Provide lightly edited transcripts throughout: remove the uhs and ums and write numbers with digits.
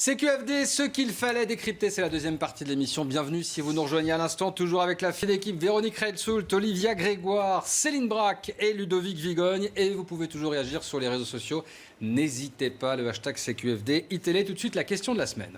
CQFD, ce qu'il fallait décrypter, c'est la deuxième partie de l'émission. Bienvenue si vous nous rejoignez à l'instant, toujours avec la fine équipe Véronique Reilsoult, Olivia Grégoire, Céline Braque et Ludovic Vigogne. Et vous pouvez toujours réagir sur les réseaux sociaux. N'hésitez pas, le hashtag CQFD. iTélé, tout de suite la question de la semaine.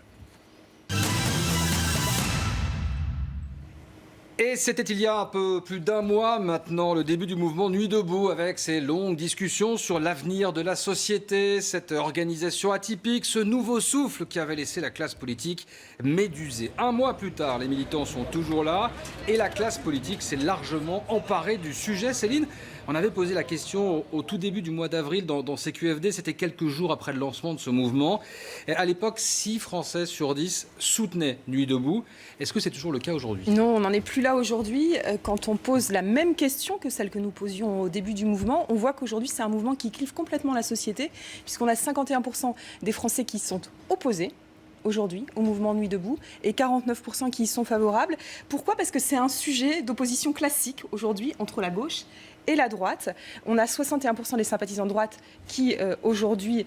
Et c'était il y a un peu plus d'un mois maintenant, le début du mouvement Nuit debout, avec ces longues discussions sur l'avenir de la société, cette organisation atypique, ce nouveau souffle qui avait laissé la classe politique médusée. Un mois plus tard, les militants sont toujours là et la classe politique s'est largement emparée du sujet. Céline, on avait posé la question au tout début du mois d'avril dans CQFD, c'était quelques jours après le lancement de ce mouvement. Et à l'époque, 6 Français sur 10 soutenaient Nuit debout. Est-ce que c'est toujours le cas aujourd'hui ? Non, on n'en est plus là aujourd'hui. Quand on pose la même question que celle que nous posions au début du mouvement, on voit qu'aujourd'hui c'est un mouvement qui clive complètement la société, puisqu'on a 51% des Français qui sont opposés aujourd'hui au mouvement Nuit debout et 49% qui y sont favorables. Pourquoi ? Parce que c'est un sujet d'opposition classique aujourd'hui entre la gauche et la droite. On a 61% des sympathisants de droite qui aujourd'hui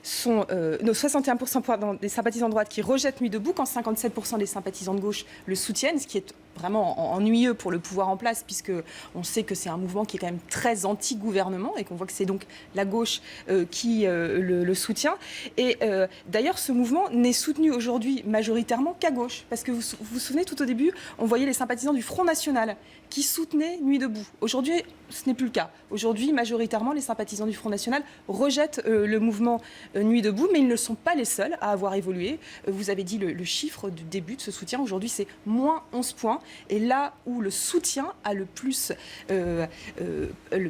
sont... 61% des sympathisants de droite qui rejettent Nuit debout, quand 57% des sympathisants de gauche le soutiennent, ce qui est vraiment ennuyeux pour le pouvoir en place, puisque on sait que c'est un mouvement qui est quand même très anti-gouvernement et qu'on voit que c'est donc la gauche qui le soutient. Et d'ailleurs, ce mouvement n'est soutenu aujourd'hui majoritairement qu'à gauche, parce que vous vous souvenez, tout au début, on voyait les sympathisants du Front National qui soutenaient Nuit debout. Aujourd'hui, ce n'est plus le cas. Aujourd'hui, majoritairement, les sympathisants du Front National rejettent le mouvement Nuit debout, mais ils ne sont pas les seuls à avoir évolué. Vous avez dit le chiffre du début de ce soutien. Aujourd'hui, c'est moins 11 points. Et là où le soutien a le plus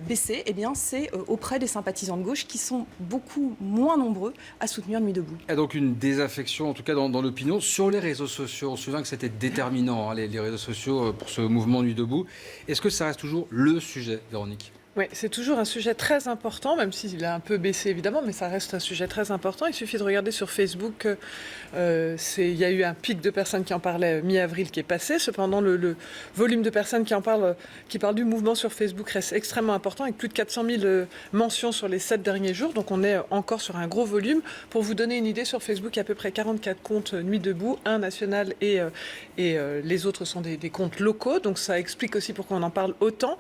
baissé, eh bien, c'est auprès des sympathisants de gauche qui sont beaucoup moins nombreux à soutenir Nuit debout. Et donc une désaffection, en tout cas dans l'opinion, sur les réseaux sociaux. On se souvient que c'était déterminant, hein, les réseaux sociaux pour ce mouvement Nuit debout. Est-ce que ça reste toujours le sujet, Véronique ? Oui, c'est toujours un sujet très important, même s'il a un peu baissé évidemment, mais ça reste un sujet très important. Il suffit de regarder sur Facebook, il y a eu un pic de personnes qui en parlaient mi-avril qui est passé. Cependant, le volume de personnes qui parlent du mouvement sur Facebook reste extrêmement important, avec plus de 400 000 mentions sur les 7 derniers jours. Donc on est encore sur un gros volume. Pour vous donner une idée, sur Facebook, il y a à peu près 44 comptes Nuit debout, un national et les autres sont des comptes locaux. Donc ça explique aussi pourquoi on en parle autant.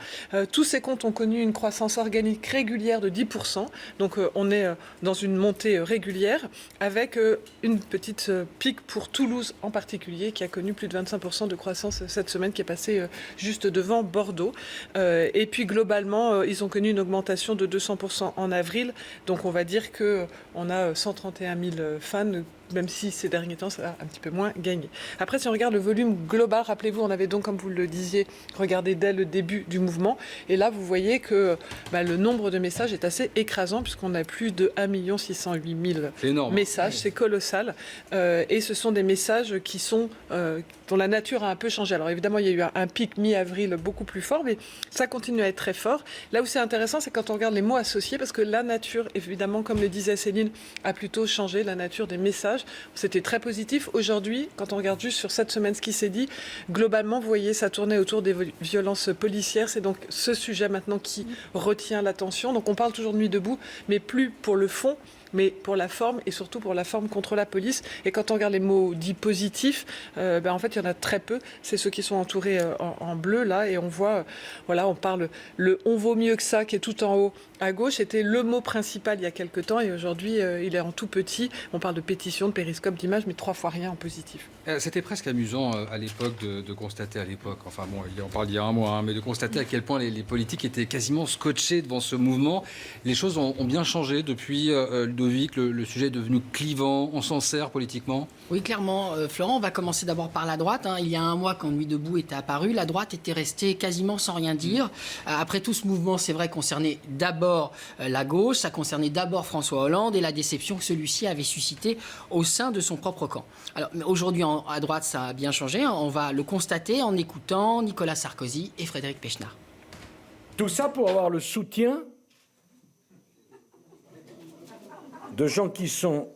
Tous ces comptes ont connu une croissance organique régulière de 10%. Donc on est dans une montée régulière avec une petite pic pour Toulouse en particulier qui a connu plus de 25% de croissance cette semaine, qui est passée juste devant Bordeaux. Et puis globalement, ils ont connu une augmentation de 200% en avril. Donc on va dire qu'on a 131 000 fans, même si ces derniers temps, ça a un petit peu moins gagné. Après, si on regarde le volume global, rappelez-vous, on avait donc, comme vous le disiez, regardé dès le début du mouvement. Et là, vous voyez que le nombre de messages est assez écrasant, puisqu'on a plus de 1 608 000 messages. C'est colossal. Et ce sont des messages qui sont, dont la nature a un peu changé. Alors évidemment, il y a eu un pic mi-avril beaucoup plus fort, mais ça continue à être très fort. Là où c'est intéressant, c'est quand on regarde les mots associés, parce que la nature, évidemment, comme le disait Céline, a plutôt changé, la nature des messages. C'était très positif. Aujourd'hui, quand on regarde juste sur cette semaine ce qui s'est dit, globalement, vous voyez, ça tournait autour des violences policières. C'est donc ce sujet maintenant qui retient l'attention. Donc on parle toujours de Nuit debout, mais plus pour le fond, mais pour la forme, et surtout pour la forme contre la police. Et quand on regarde les mots dits positifs, en fait, il y en a très peu. C'est ceux qui sont entourés en bleu, là, et on voit, on parle, le « on vaut mieux que ça » qui est tout en haut à gauche, était le mot principal il y a quelques temps, et aujourd'hui, il est en tout petit. On parle de pétition, de périscope, d'images, mais 3 fois rien en positif. C'était presque amusant à l'époque de constater enfin bon, on parle d'il y a un mois, hein, mais de constater à quel point les politiques étaient quasiment scotchés devant ce mouvement. Les choses ont bien changé depuis Ludovic, le sujet est devenu clivant, on s'en sert politiquement ? Oui, clairement. Florent, on va commencer d'abord par la droite. Il y a un mois, quand Nuit debout était apparu, la droite était restée quasiment sans rien dire. Après tout, ce mouvement, c'est vrai, concernait d'abord la gauche, ça concernait d'abord François Hollande et la déception que celui-ci avait suscitée au sein de son propre camp. Alors, aujourd'hui, à droite, ça a bien changé. On va le constater en écoutant Nicolas Sarkozy et Frédéric Pechnard. Tout ça pour avoir le soutien de gens qui sont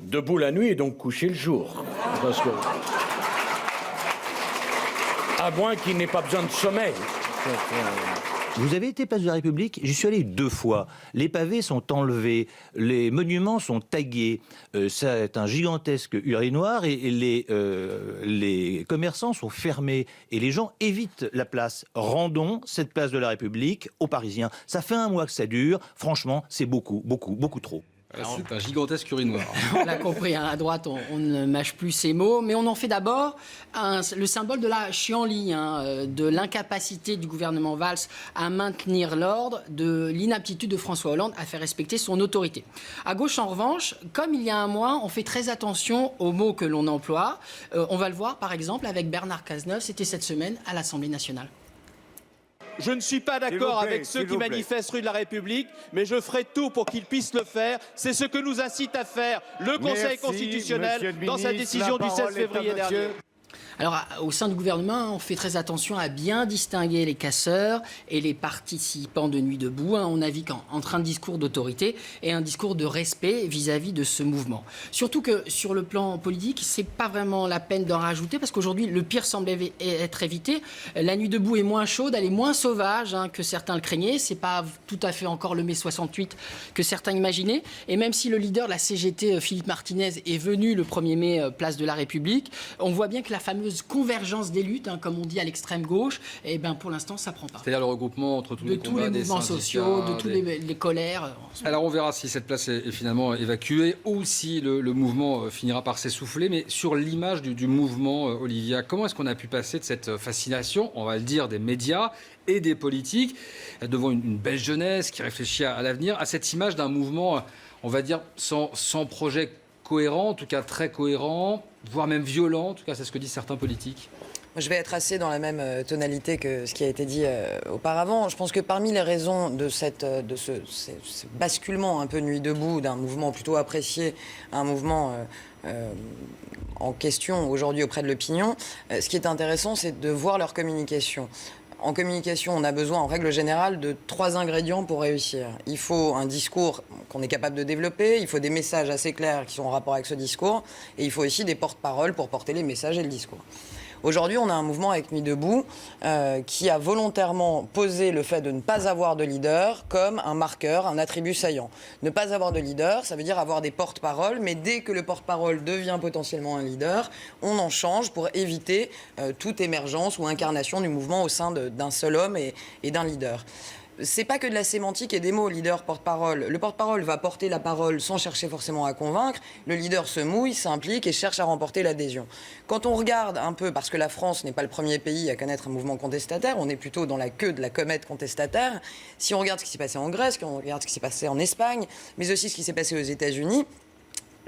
debout la nuit et donc couchés le jour. Parce que, à moins qu'il n'ait pas besoin de sommeil. Vous avez été place de la République, j'y suis allé 2 fois. Les pavés sont enlevés, les monuments sont tagués. C'est un gigantesque urinoir et les commerçants sont fermés. Et les gens évitent la place. Rendons cette place de la République aux Parisiens. Ça fait 1 mois que ça dure. Franchement, c'est beaucoup, beaucoup, beaucoup trop. C'est un gigantesque urinoir. On l'a compris, hein, à droite, on ne mâche plus ces mots, mais on en fait d'abord le symbole de la chienlit, de l'incapacité du gouvernement Valls à maintenir l'ordre, de l'inaptitude de François Hollande à faire respecter son autorité. À gauche, en revanche, comme il y a 1 mois, on fait très attention aux mots que l'on emploie. On va le voir, par exemple, avec Bernard Cazeneuve, c'était cette semaine à l'Assemblée nationale. Je ne suis pas d'accord avec ceux qui manifestent rue de la République, mais je ferai tout pour qu'ils puissent le faire. C'est ce que nous incite à faire le Conseil constitutionnel dans sa décision du 16 février dernier. Alors, au sein du gouvernement, on fait très attention à bien distinguer les casseurs et les participants de Nuit debout. On navigue entre un discours d'autorité et un discours de respect vis-à-vis de ce mouvement. Surtout que sur le plan politique, c'est pas vraiment la peine d'en rajouter parce qu'aujourd'hui, le pire semble être évité. La Nuit debout est moins chaude, elle est moins sauvage que certains le craignaient. C'est pas tout à fait encore le mai 68 que certains imaginaient. Et même si le leader de la CGT, Philippe Martinez, est venu le 1er mai place de la République, on voit bien que la fameuse convergence des luttes, comme on dit à l'extrême gauche, et ben pour l'instant ça prend pas. C'est-à-dire le regroupement entre tous les combats, tous les mouvements sociaux, de tous les colères. Alors on verra si cette place est finalement évacuée ou si le mouvement finira par s'essouffler. Mais sur l'image du mouvement, Olivia, comment est-ce qu'on a pu passer de cette fascination, on va le dire, des médias et des politiques devant une belle jeunesse qui réfléchit à l'avenir, à cette image d'un mouvement, on va dire, sans projet cohérent, en tout cas très cohérent, voire même violent, en tout cas c'est ce que disent certains politiques? Je vais être assez dans la même tonalité que ce qui a été dit auparavant. Je pense que parmi les raisons de ce basculement un peu Nuit debout, d'un mouvement plutôt apprécié à un mouvement en question aujourd'hui auprès de l'opinion, ce qui est intéressant, c'est de voir leur communication. En communication, on a besoin, en règle générale, de 3 ingrédients pour réussir. Il faut un discours qu'on est capable de développer, il faut des messages assez clairs qui sont en rapport avec ce discours, et il faut aussi des porte-paroles pour porter les messages et le discours. Aujourd'hui, on a un mouvement avec Nuit debout qui a volontairement posé le fait de ne pas avoir de leader comme un marqueur, un attribut saillant. Ne pas avoir de leader, ça veut dire avoir des porte-paroles, mais dès que le porte-parole devient potentiellement un leader, on en change pour éviter toute émergence ou incarnation du mouvement au sein d'un seul homme et d'un leader. C'est pas que de la sémantique et des mots, leader, porte-parole. Le porte-parole va porter la parole sans chercher forcément à convaincre. Le leader se mouille, s'implique et cherche à remporter l'adhésion. Quand on regarde un peu, parce que la France n'est pas le premier pays à connaître un mouvement contestataire, on est plutôt dans la queue de la comète contestataire. Si on regarde ce qui s'est passé en Grèce, si on regarde ce qui s'est passé en Espagne, mais aussi ce qui s'est passé aux États-Unis,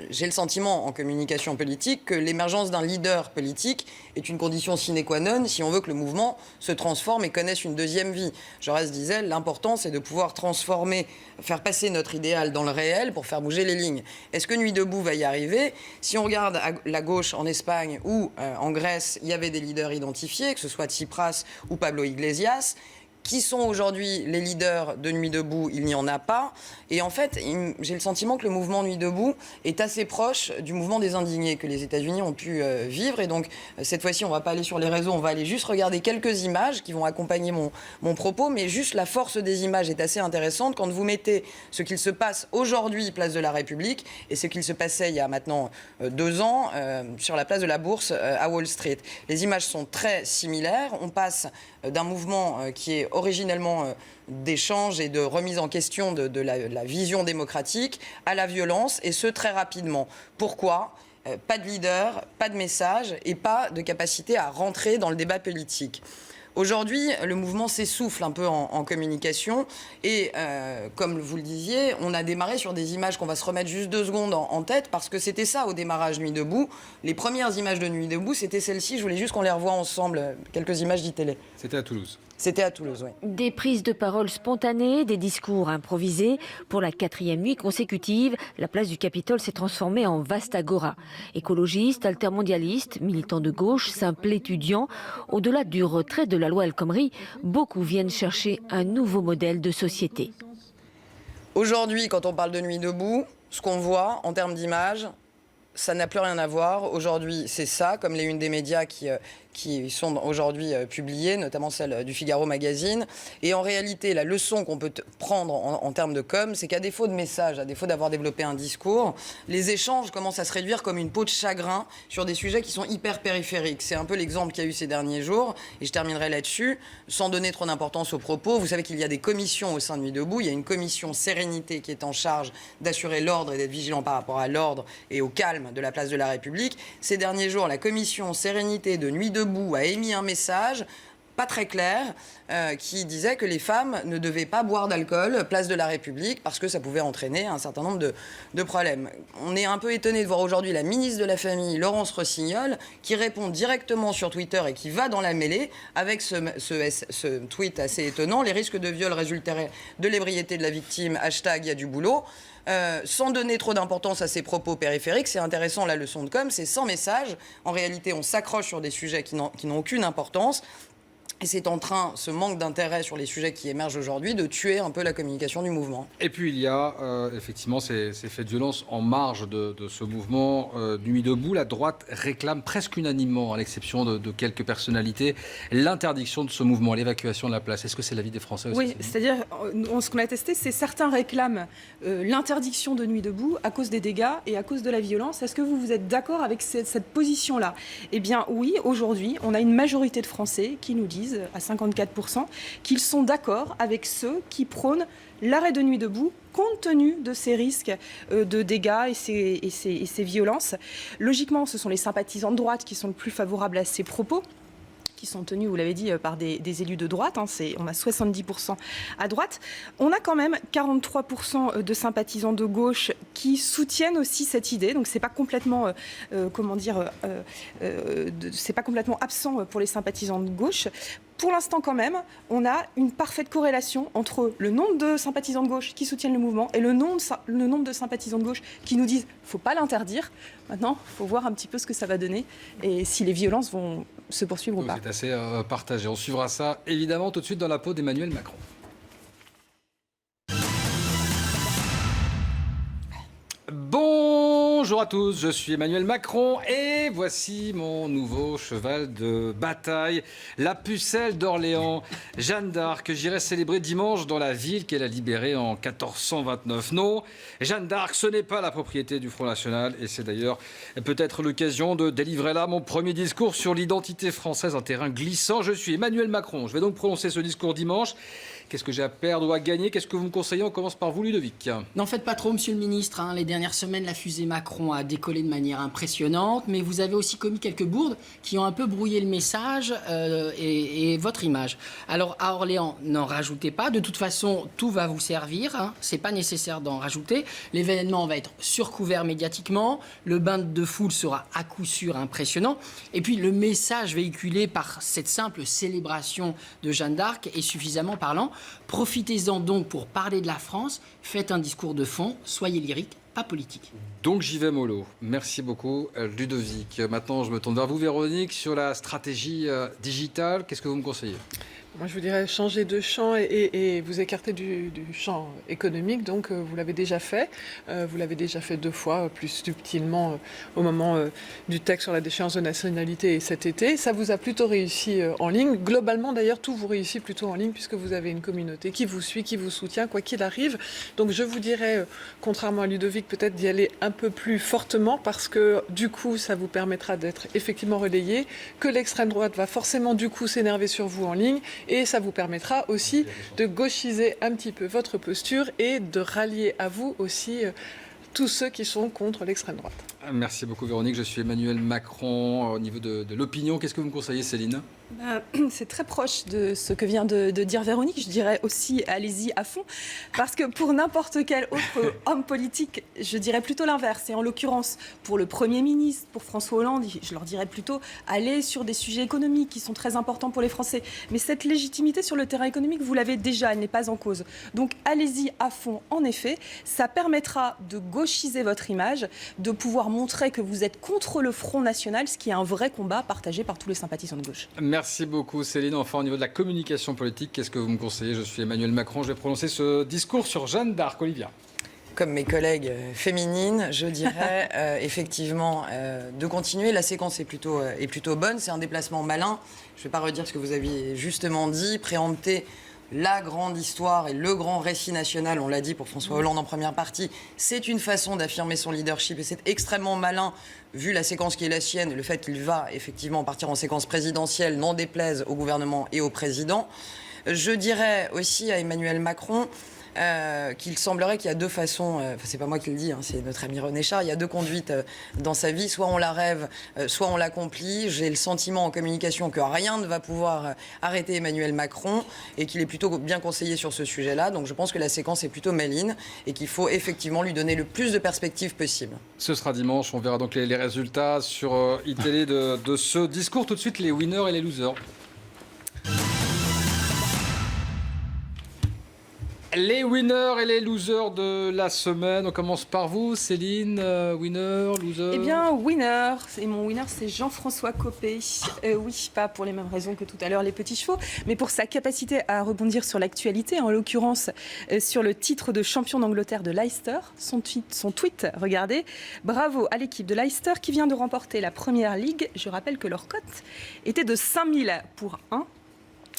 j'ai le sentiment en communication politique que l'émergence d'un leader politique est une condition sine qua non si on veut que le mouvement se transforme et connaisse une deuxième vie. Jaurès disait, l'important c'est de pouvoir transformer, faire passer notre idéal dans le réel pour faire bouger les lignes. Est-ce que Nuit debout va y arriver? Si on regarde à la gauche en Espagne ou en Grèce, il y avait des leaders identifiés, que ce soit Tsipras ou Pablo Iglesias. Qui sont aujourd'hui les leaders de Nuit debout? Il n'y en a pas. Et en fait, j'ai le sentiment que le mouvement Nuit debout est assez proche du mouvement des indignés que les États-Unis ont pu vivre. Et donc, cette fois-ci, on ne va pas aller sur les réseaux, on va aller juste regarder quelques images qui vont accompagner mon propos. Mais juste la force des images est assez intéressante. Quand vous mettez ce qu'il se passe aujourd'hui, place de la République, et ce qu'il se passait il y a maintenant 2 ans sur la place de la Bourse à Wall Street. Les images sont très similaires. On passe d'un mouvement qui est originellement d'échange et de remise en question de la vision démocratique à la violence, et ce très rapidement. Pourquoi ? Pas de leader, pas de message et pas de capacité à rentrer dans le débat politique. Aujourd'hui, le mouvement s'essouffle un peu en communication et comme vous le disiez, on a démarré sur des images qu'on va se remettre juste 2 secondes en tête parce que c'était ça au démarrage Nuit debout. Les premières images de Nuit debout, c'était celles-ci. Je voulais juste qu'on les revoie ensemble, quelques images d'e-télé. C'était à Toulouse. C'était à Toulouse, oui. Des prises de parole spontanées, des discours improvisés. Pour la 4e nuit consécutive, la place du Capitole s'est transformée en vaste agora. Écologistes, altermondialistes, militants de gauche, simples étudiants. Au-delà du retrait de la loi El Khomri, beaucoup viennent chercher un nouveau modèle de société. Aujourd'hui, quand on parle de Nuit debout, ce qu'on voit en termes d'images, Ça n'a plus rien à voir. Aujourd'hui, c'est ça, comme les unes des médias qui sont aujourd'hui publiées, notamment celle du Figaro Magazine. Et en réalité, la leçon qu'on peut prendre en termes de com', c'est qu'à défaut de message, à défaut d'avoir développé un discours, les échanges commencent à se réduire comme une peau de chagrin sur des sujets qui sont hyper périphériques. C'est un peu l'exemple qu'il y a eu ces derniers jours. Et je terminerai là-dessus, sans donner trop d'importance aux propos. Vous savez qu'il y a des commissions au sein de Nuit debout. Il y a une commission sérénité qui est en charge d'assurer l'ordre et d'être vigilant par rapport à l'ordre et au calme de la place de la République. Ces derniers jours, la commission sérénité de Nuit debout a émis un message pas très clair qui disait que les femmes ne devaient pas boire d'alcool place de la République parce que ça pouvait entraîner un certain nombre de problèmes. On est un peu étonné de voir aujourd'hui la ministre de la Famille, Laurence Rossignol, qui répond directement sur Twitter et qui va dans la mêlée avec ce tweet assez étonnant. Les risques de viol résulteraient de l'ébriété de la victime, hashtag il y a du boulot. Sans donner trop d'importance à ces propos périphériques, c'est intéressant, la leçon de com', c'est sans message. En réalité, on s'accroche sur des sujets qui n'ont aucune importance. Et c'est en train, ce manque d'intérêt sur les sujets qui émergent aujourd'hui, de tuer un peu la communication du mouvement. Et puis il y a effectivement ces faits de violence en marge de ce mouvement Nuit debout. La droite réclame presque unanimement, à l'exception de quelques personnalités, l'interdiction de ce mouvement, l'évacuation de la place. Est-ce que c'est l'avis des Français aussi? Oui, c'est-à-dire, ce qu'on a testé, c'est certains réclament l'interdiction de Nuit debout à cause des dégâts et à cause de la violence. Est-ce que vous êtes d'accord avec cette position-là? Eh bien oui, aujourd'hui, on a une majorité de Français qui nous disent à 54%, qu'ils sont d'accord avec ceux qui prônent l'arrêt de Nuit debout compte tenu de ces risques de dégâts et ces violences. Logiquement, ce sont les sympathisants de droite qui sont le plus favorables à ces propos, qui sont tenus, vous l'avez dit, par des élus de droite. On a 70% à droite. On a quand même 43% de sympathisants de gauche qui soutiennent aussi cette idée. Donc c'est pas complètement, c'est pas complètement absent pour les sympathisants de gauche. Pour l'instant, quand même, on a une parfaite corrélation entre le nombre de sympathisants de gauche qui soutiennent le mouvement et le nombre de sympathisants de gauche qui nous disent qu'il ne faut pas l'interdire. Maintenant, il faut voir un petit peu ce que ça va donner et si les violences vont se poursuivre ou pas. C'est assez partagé. On suivra ça, évidemment, tout de suite dans la peau d'Emmanuel Macron. Bonjour à tous, je suis Emmanuel Macron et voici mon nouveau cheval de bataille, la pucelle d'Orléans, Jeanne d'Arc, que j'irai célébrer dimanche dans la ville qu'elle a libérée en 1429. Non, Jeanne d'Arc, ce n'est pas la propriété du Front National et c'est d'ailleurs peut-être l'occasion de délivrer là mon premier discours sur l'identité française, un terrain glissant. Je suis Emmanuel Macron, je vais donc prononcer ce discours dimanche. Qu'est-ce que j'ai à perdre ou à gagner? Qu'est-ce que vous me conseillez? On commence par vous, Ludovic. N'en faites pas trop, monsieur le ministre. Les dernières semaines, la fusée Macron a décollé de manière impressionnante, mais vous avez aussi commis quelques bourdes qui ont un peu brouillé le message et votre image. Alors, à Orléans, n'en rajoutez pas. De toute façon, tout va vous servir. C'est pas nécessaire d'en rajouter. L'événement va être surcouvert médiatiquement. Le bain de foule sera à coup sûr impressionnant. Et puis, le message véhiculé par cette simple célébration de Jeanne d'Arc est suffisamment parlant. Profitez-en donc pour parler de la France. Faites un discours de fond. Soyez lyrique, pas politique. Donc j'y vais mollo. Merci beaucoup, Ludovic. Maintenant, je me tourne vers vous, Véronique, sur la stratégie digitale. Qu'est-ce que vous me conseillez? Moi, je vous dirais changer de champ et vous écarter du champ économique. Donc, vous l'avez déjà fait. Vous l'avez déjà fait 2 fois, plus subtilement, au moment du texte sur la déchéance de nationalité et cet été. Ça vous a plutôt réussi en ligne. Globalement, d'ailleurs, tout vous réussit plutôt en ligne puisque vous avez une communauté qui vous suit, qui vous soutient, quoi qu'il arrive. Donc, je vous dirais, contrairement à Ludovic, peut-être d'y aller un peu plus fortement parce que, du coup, ça vous permettra d'être effectivement relayé, que l'extrême droite va forcément, du coup, s'énerver sur vous en ligne. Et ça vous permettra aussi de gauchiser un petit peu votre posture et de rallier à vous aussi tous ceux qui sont contre l'extrême droite. Merci beaucoup, Véronique. Je suis Emmanuel Macron. Au niveau de l'opinion, qu'est-ce que vous me conseillez, Céline? C'est très proche de ce que vient de dire Véronique. Je dirais aussi, allez-y à fond. Parce que pour n'importe quel autre homme politique, je dirais plutôt l'inverse. Et en l'occurrence, pour le Premier ministre, pour François Hollande, je leur dirais plutôt, allez sur des sujets économiques qui sont très importants pour les Français. Mais cette légitimité sur le terrain économique, vous l'avez déjà, elle n'est pas en cause. Donc allez-y à fond, en effet. Ça permettra de gauchiser votre image, de pouvoir montrer que vous êtes contre le Front National, ce qui est un vrai combat partagé par tous les sympathisants de gauche. Merci beaucoup, Céline. Enfin, au niveau de la communication politique, qu'est-ce que vous me conseillez? Je suis Emmanuel Macron. Je vais prononcer ce discours sur Jeanne d'Arc. Olivia. comme mes collègues féminines, je dirais effectivement de continuer. La séquence est plutôt bonne. C'est un déplacement malin. Je ne vais pas redire ce que vous aviez justement dit, préempter la grande histoire et le grand récit national, on l'a dit pour François Hollande en première partie, c'est une façon d'affirmer son leadership et c'est extrêmement malin, vu la séquence qui est la sienne, et le fait qu'il va effectivement partir en séquence présidentielle, n'en déplaise au gouvernement et au président. Je dirais aussi à Emmanuel Macron qu'il semblerait qu'il y a deux façons, c'est pas moi qui le dis, hein, c'est notre ami René Char, il y a deux conduites dans sa vie, soit on la rêve, soit on l'accomplit. J'ai le sentiment en communication que rien ne va pouvoir arrêter Emmanuel Macron et qu'il est plutôt bien conseillé sur ce sujet-là. Donc je pense que la séquence est plutôt maligne et qu'il faut effectivement lui donner le plus de perspectives possible. Ce sera dimanche, on verra donc les résultats sur iTélé de ce discours. Tout de suite, les winners et les losers. Les winners et les losers de la semaine. On commence par vous, Céline. Winner, loser. Eh bien, winner. Et mon winner, c'est Jean-François Copé. Oui, pas pour les mêmes raisons que tout à l'heure, les petits chevaux, mais pour sa capacité à rebondir sur l'actualité, en l'occurrence sur le titre de champion d'Angleterre de Leicester. Son tweet, regardez. Bravo à l'équipe de Leicester qui vient de remporter la Première Ligue. Je rappelle que leur cote était de 5000 pour 1.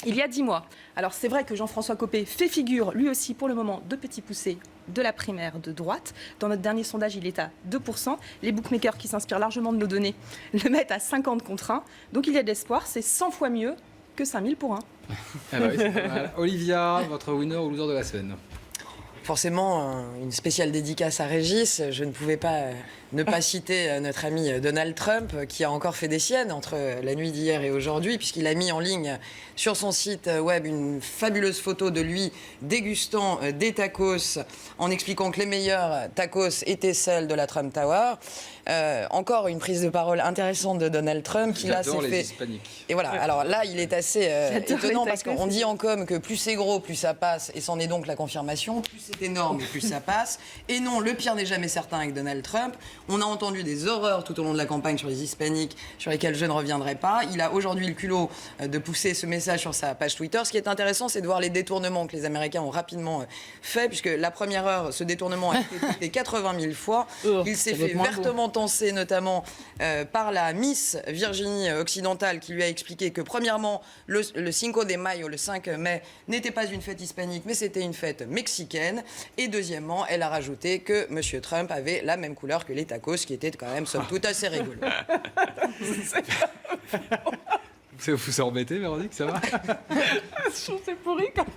Il y a 10 mois. Alors c'est vrai que Jean-François Copé fait figure, lui aussi pour le moment, de petit poussé de la primaire de droite. Dans notre dernier sondage, il est à 2%. Les bookmakers qui s'inspirent largement de nos données le mettent à 50 contre 1. Donc il y a de l'espoir, c'est 100 fois mieux que 5000 pour 1. Ah bah oui, c'est pas mal. Olivia, votre winner ou loser de la semaine? Forcément, une spéciale dédicace à Régis. Je ne pouvais pas ne pas citer notre ami Donald Trump, qui a encore fait des siennes entre la nuit d'hier et aujourd'hui, puisqu'il a mis en ligne sur son site web une fabuleuse photo de lui dégustant des tacos, en expliquant que les meilleurs tacos étaient celles de la Trump Tower. Encore une prise de parole intéressante de Donald Trump, qui là s'est fait. Hispaniques. Et voilà. Alors là, il est assez étonnant parce qu'on dit en com que plus c'est gros, plus ça passe, et c'en est donc la confirmation. Plus c'est énorme, plus ça passe. Et non, le pire n'est jamais certain avec Donald Trump. On a entendu des horreurs tout au long de la campagne sur les hispaniques, sur lesquelles je ne reviendrai pas. Il a aujourd'hui le culot de pousser ce message sur sa page Twitter. Ce qui est intéressant, c'est de voir les détournements que les Américains ont rapidement fait, puisque la première heure, ce détournement a été tweeté 80 000 fois. Il s'est fait vertement tancé, notamment par la Miss Virginie occidentale, qui lui a expliqué que premièrement, le Cinco de Mayo, le 5 mai, n'était pas une fête hispanique, mais c'était une fête mexicaine. Et deuxièmement, elle a rajouté que M. Trump avait la même couleur que les tacos, qui était quand même, somme toute, assez rigolo. Vous vous embêtez, Véronique, ça va? C'est pourri quand même.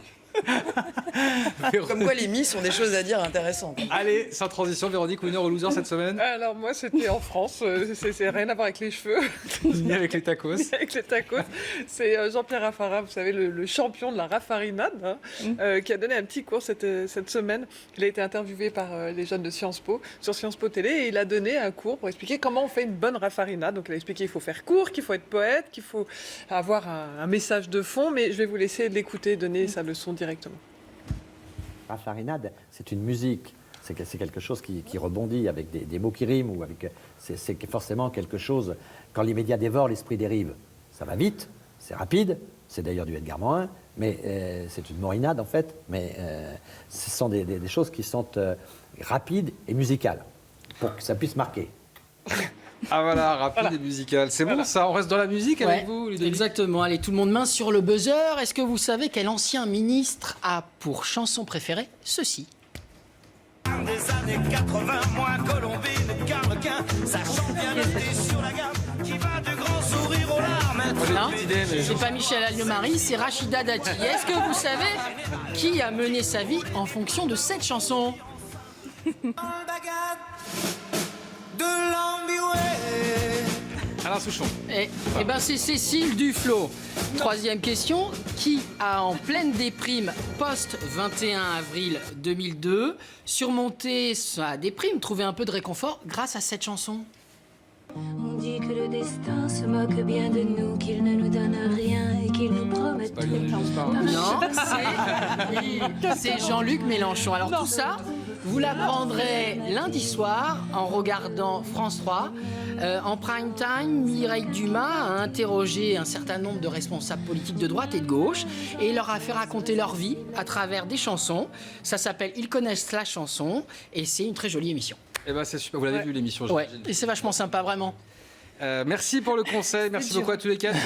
Comme quoi les Miss ont des choses à dire intéressantes. Allez, sans transition, Véronique, winner ou loser cette semaine? Alors moi, c'était en France. C'est rien à voir avec les cheveux. Ni avec les tacos. Ni avec les tacos. C'est Jean-Pierre Raffarin, vous savez, le champion de la raffarinade, qui a donné un petit cours cette semaine. Il a été interviewé par les jeunes de Sciences Po, sur Sciences Po Télé, et il a donné un cours pour expliquer comment on fait une bonne raffarinade. Donc il a expliqué qu'il faut faire court, qu'il faut être poète, qu'il faut avoir un message de fond, mais je vais vous laisser l'écouter, donner sa leçon directement. Raffarinade, c'est une musique, c'est quelque chose qui rebondit avec des mots qui riment, ou avec, c'est forcément quelque chose, quand les médias dévorent, l'esprit dérive. Ça va vite, c'est rapide, c'est d'ailleurs du Edgar Morin, mais c'est une morinade en fait, mais ce sont des choses qui sont rapides et musicales, pour que ça puisse marquer. Ah voilà, rapide et musical. C'est bon ça, on reste dans la musique avec vous, Ludovic? Exactement, allez, tout le monde main sur le buzzer. Est-ce que vous savez quel ancien ministre a pour chanson préférée ceci? Des années 80, moins Colombine, Carlequin, ça chante bien l'été sur la gamme, qui va du grand sourire aux larmes. Non, c'est pas Michel Alliot-Marie, c'est Rachida Dati. Est-ce que vous savez qui a mené sa vie en fonction de cette chanson? Alain Souchon. Eh ben c'est Cécile Duflot. Troisième question, qui a en pleine déprime post-21 avril 2002 surmonté sa déprime, trouvé un peu de réconfort grâce à cette chanson? On dit que le destin se moque bien de nous, qu'il ne nous donne rien et qu'il nous promet tout. Non, c'est Jean-Luc Mélenchon. Alors tout ça, Vous l'apprendrez lundi soir en regardant France 3. En prime time, Mireille Dumas a interrogé un certain nombre de responsables politiques de droite et de gauche et leur a fait raconter leur vie à travers des chansons. Ça s'appelle Ils connaissent la chanson et c'est une très jolie émission. Eh ben c'est super, vous l'avez vu l'émission. Ouais, et c'est vachement sympa, vraiment. Merci pour le conseil, merci beaucoup à tous les quatre.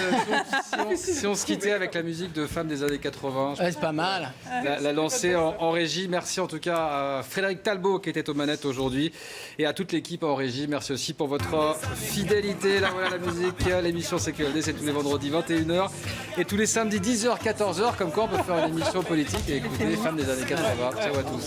Si on se quittait avec la musique de Femmes des années 80, c'est pas mal. La lancer en régie. Merci en tout cas à Frédéric Talbot qui était aux manettes aujourd'hui et à toute l'équipe en régie. Merci aussi pour votre fidélité. Là voilà la musique, l'émission CQLD, c'est tous les vendredis 21h et tous les samedis 10h, 14h. Comme quoi on peut faire une émission politique et écouter les Femmes des années 80. Ciao à tous.